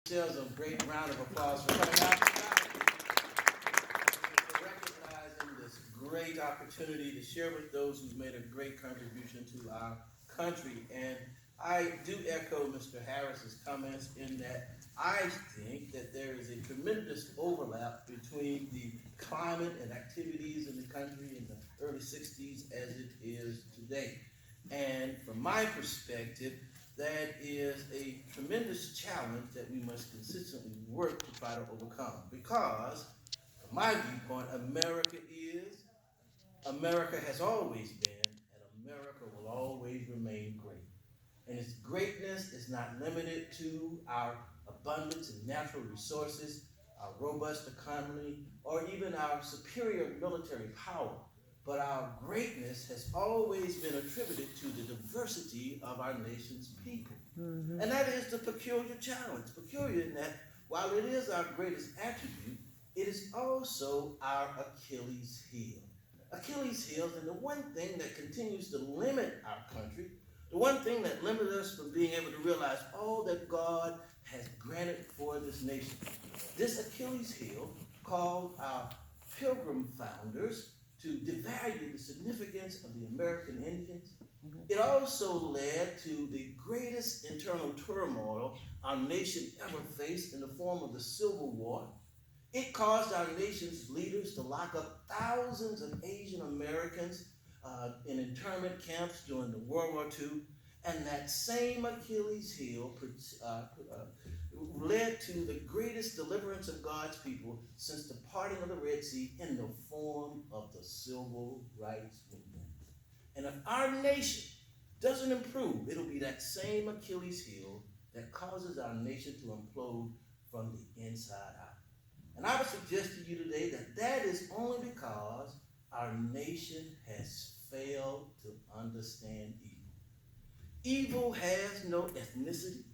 yourselves a great round of applause for coming out tonight, for recognizing this great opportunity to share with those who've made a great contribution to our country. And I do echo Mr. Harris's comments in that I think that there is a tremendous overlap between the climate and activities in the country in the early 60s as it is today. And from my perspective, that is a tremendous challenge that we must consistently work to try to overcome. Because, from my viewpoint, America has always been, and America will always remain great. And its greatness is not limited to our abundance in natural resources, our robust economy, or even our superior military power. But our greatness has always been attributed to the diversity of our nation's people. Mm-hmm. And that is the peculiar challenge. Peculiar in that while it is our greatest attribute, it is also our Achilles heel. Achilles heel is the one thing that continues to limit our country, the one thing that limits us from being able to realize all that God has granted for this nation. This Achilles heel, called our Pilgrim founders to devalue the significance of the American Indians, it also led to the greatest internal turmoil our nation ever faced in the form of the Civil War. It caused our nation's leaders to lock up thousands of Asian Americans in internment camps during the World War II. And that same Achilles heel led to the greatest deliverance of God's people since the parting of the Red Sea in the form of the Civil Rights Movement. And if our nation doesn't improve, it'll be that same Achilles heel that causes our nation to implode from the inside out. And I would suggest to you today that that is only because our nation has failed to understand evil. Evil has no ethnicity.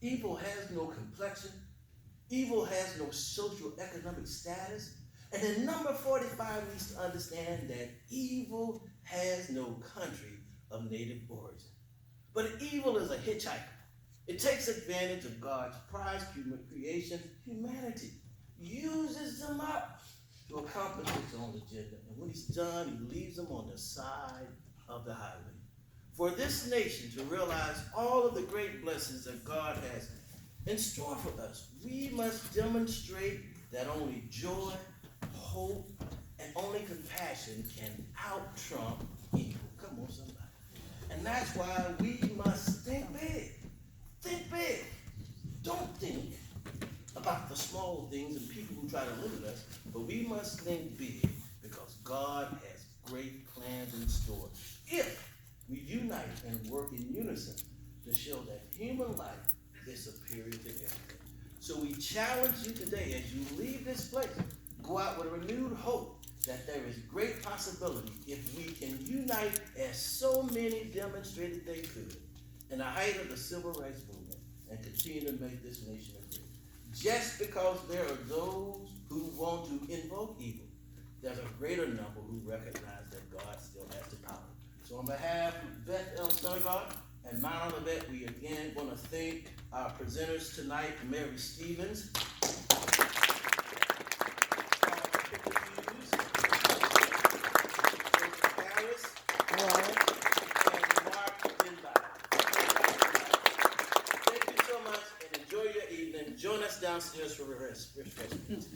Evil has no complexion. Evil has no social economic status. And then number 45 needs to understand that evil has no country of native origin. But evil is a hitchhiker. It takes advantage of God's prized creation, humanity, uses them up to accomplish his own agenda. And when he's done, he leaves them on the side of the highway. For this nation to realize all of the great blessings that God has in store for us, we must demonstrate that only joy, hope, and only compassion can out-trump evil. Come on, somebody. And that's why we must think big. Think big. Don't think about the small things and people who try to limit us, but we must think big because God has great plans in store. If we unite and work in unison to show that human life is superior to everything. So we challenge you today as you leave this place, go out with a renewed hope that there is great possibility if we can unite as so many demonstrated they could in the height of the civil rights movement and continue to make this nation great. Just because there are those who want to invoke evil, there's a greater number who recognize that God still has the power. So on behalf of Beth L. Sturgard and Mount Olivet, we again want to thank our presenters tonight, Mary Stevens, Harris, and Mark Denbach. Thank you so much and enjoy your evening. Join us downstairs for refreshments.